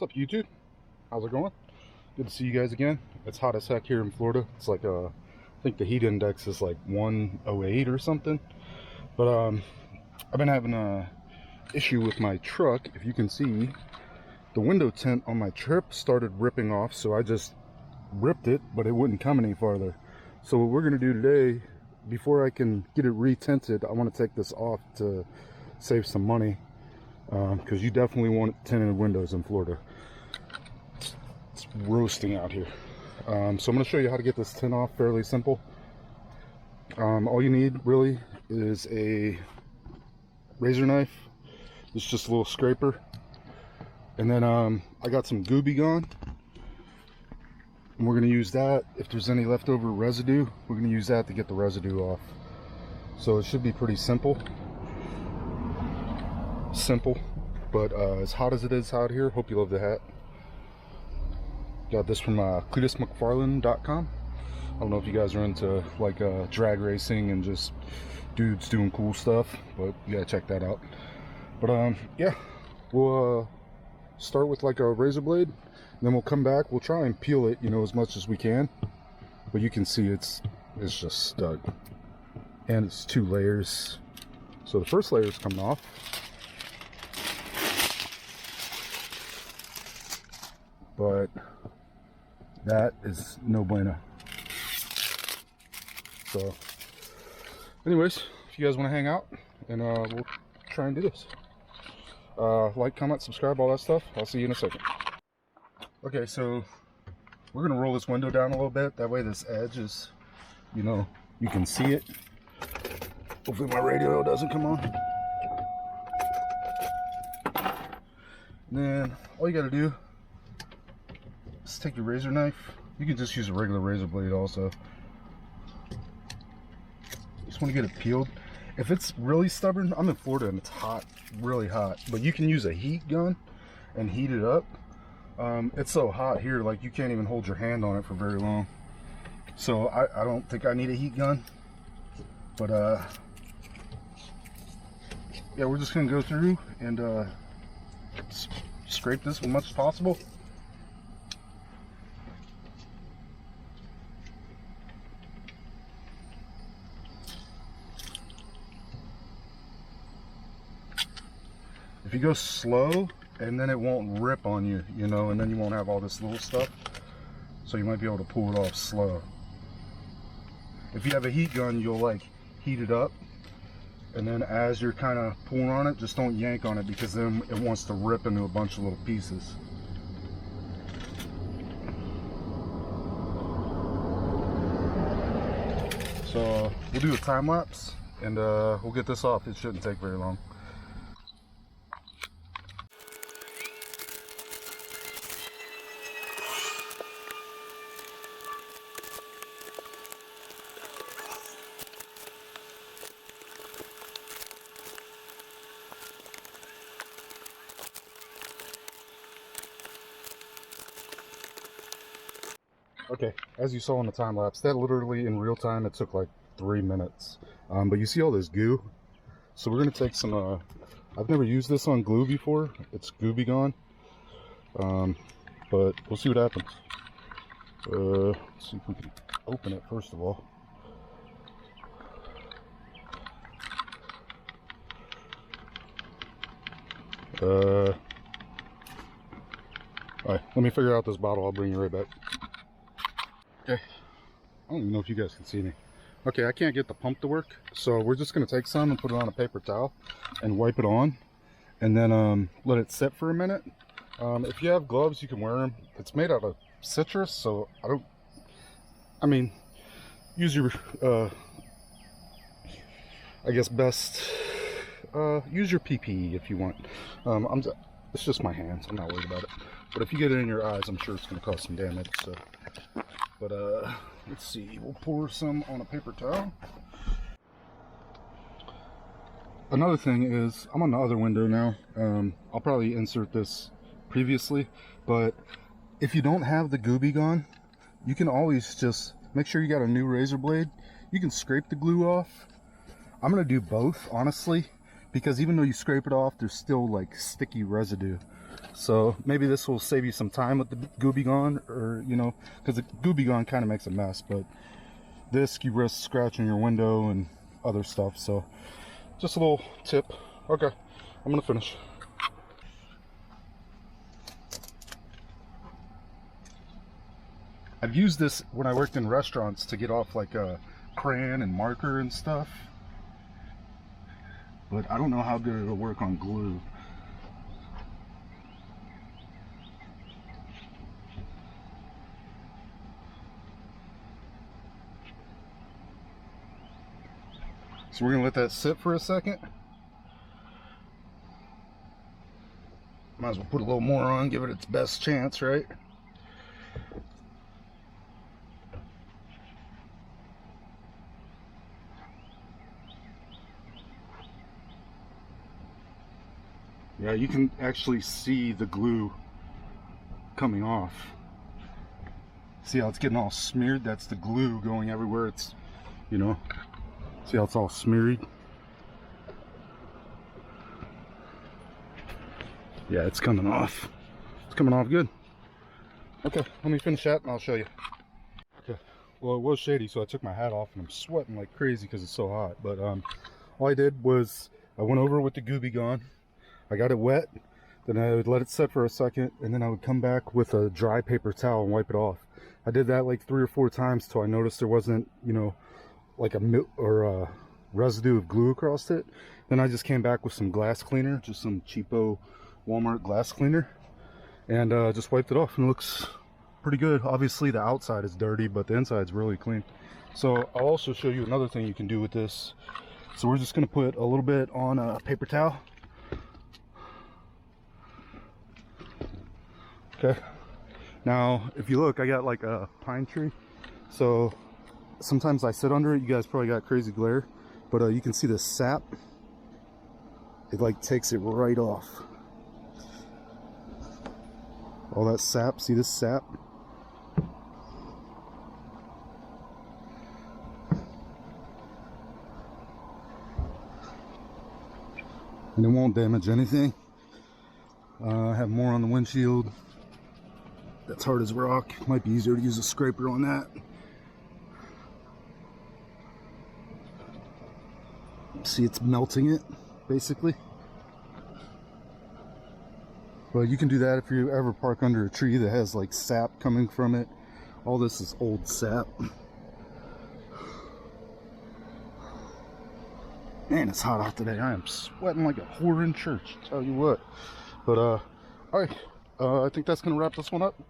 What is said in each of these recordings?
What's up, YouTube? How's it going? Good to see you guys again. It's hot as heck here in Florida. It's like I think the heat index is like 108 or something. But I've been having a issue with my truck. If you can see, the window tint on my trip started ripping off, so I just ripped it, but it wouldn't come any farther. So what we're gonna do today, before I can get it re-tinted, I want to take this off to save some money, because you definitely want tinted windows in Florida. It's roasting out here. So I'm going to show you how to get this tint off. Fairly simple. All you need really is a razor knife. It's just a little scraper, and then I got some Gooby Gone, and we're going to use that. If there's any leftover residue, we're going to use that to get the residue off. So it should be pretty simple, but as hot as it is out here, hope you love the hat. Got this from CletusMcFarland.com. I don't know if you guys are into like drag racing and just dudes doing cool stuff, but you gotta check that out. But yeah, we'll start with like a razor blade, and then we'll come back. We'll try and peel it, you know, as much as we can. But you can see it's just stuck, and it's 2 layers. So the first layer is coming off. But that is no bueno. So anyways, if you guys want to hang out, and we'll try and do this. Like, comment, subscribe, all that stuff. I'll see you in a second. Okay, so we're gonna roll this window down a little bit, that way this edge is, you know, you can see it. Hopefully my radio doesn't come on. And then all you gotta do, just take your razor knife. You can just use a regular razor blade also. Just want to get it peeled. If it's really stubborn, I'm in Florida and it's hot, really hot, but you can use a heat gun and heat it up. It's so hot here, like you can't even hold your hand on it for very long. So I don't think I need a heat gun, but yeah, we're just gonna go through and scrape this as much as possible. If you go slow, and then it won't rip on you, you know, and then you won't have all this little stuff. So you might be able to pull it off slow. If you have a heat gun, you'll like heat it up, and then as you're kind of pulling on it, just don't yank on it, because then it wants to rip into a bunch of little pieces. So we'll do a time lapse, and we'll get this off. It shouldn't take very long. Okay, as you saw in the time lapse, that literally in real time it took like 3 minutes. But you see all this goo? So we're gonna take some, I've never used this on glue before. It's Gooby Gone. But we'll see what happens. Let's see if we can open it first of all. Alright, let me figure out this bottle. I'll bring you right back. Okay, I don't even know if you guys can see me. Okay, I can't get the pump to work, so we're just going to take some and put it on a paper towel and wipe it on, and then let it sit for a minute. If you have gloves, you can wear them. It's made out of citrus, so I mean, use your, I guess best, use your PPE if you want. It's just my hands, I'm not worried about it. But if you get it in your eyes, I'm sure it's going to cause some damage, so. But let's see, we'll pour some on a paper towel. Another thing is, I'm on the other window now. I'll probably insert this previously, but if you don't have the Gooby Gone, you can always just make sure you got a new razor blade. You can scrape the glue off. I'm gonna do both, honestly, because even though you scrape it off, there's still like sticky residue. So maybe this will save you some time with the Gooby Gone, or you know, because the Gooby Gone kind of makes a mess, but this you risk scratching your window and other stuff. So just a little tip. Okay, I'm gonna finish. I've used this when I worked in restaurants to get off like a crayon and marker and stuff, but I don't know how good it'll work on glue. So we're gonna let that sit for a second. Might as well put a little more on, give it its best chance, right? Yeah, you can actually see the glue coming off. See how it's getting all smeared? That's the glue going everywhere. It's, you know, see how it's all smeared? Yeah, it's coming off. It's coming off good. Okay, let me finish that and I'll show you. Okay, well, it was shady, so I took my hat off and I'm sweating like crazy because it's so hot. But all I did was I went over with the Gooby Gone. I got it wet, then I would let it set for a second, and then I would come back with a dry paper towel and wipe it off. I did that like 3 or 4 times till I noticed there wasn't, you know, like a residue of glue across it. Then I just came back with some glass cleaner, just some cheapo Walmart glass cleaner, and just wiped it off, and it looks pretty good. Obviously the outside is dirty, but the inside's really clean. So I'll also show you another thing you can do with this. So we're just going to put a little bit on a paper towel. Okay, now if you look, I got like a pine tree, so sometimes I sit under it. You guys probably got crazy glare, but you can see the sap. It like takes it right off. All that sap, see this sap? And it won't damage anything. I have more on the windshield. That's hard as rock. Might be easier to use a scraper on that. See, it's melting it, basically. But you can do that if you ever park under a tree that has like sap coming from it. All this is old sap. Man, it's hot out today. I am sweating like a whore in church, tell you what. But all right, I think that's gonna wrap this one up.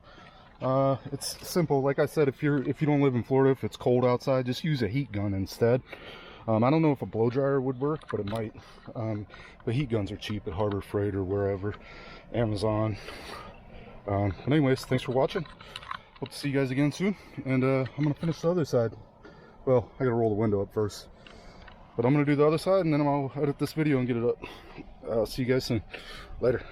It's simple. Like I said, if you don't live in Florida, if it's cold outside, just use a heat gun instead. I don't know if a blow dryer would work, but it might. But heat guns are cheap at Harbor Freight or wherever, Amazon. But anyways, thanks for watching. Hope to see you guys again soon. And I'm gonna finish the other side. Well, I gotta roll the window up first, but I'm gonna do the other side, and then I'll edit this video and get it up. See you guys soon. Later.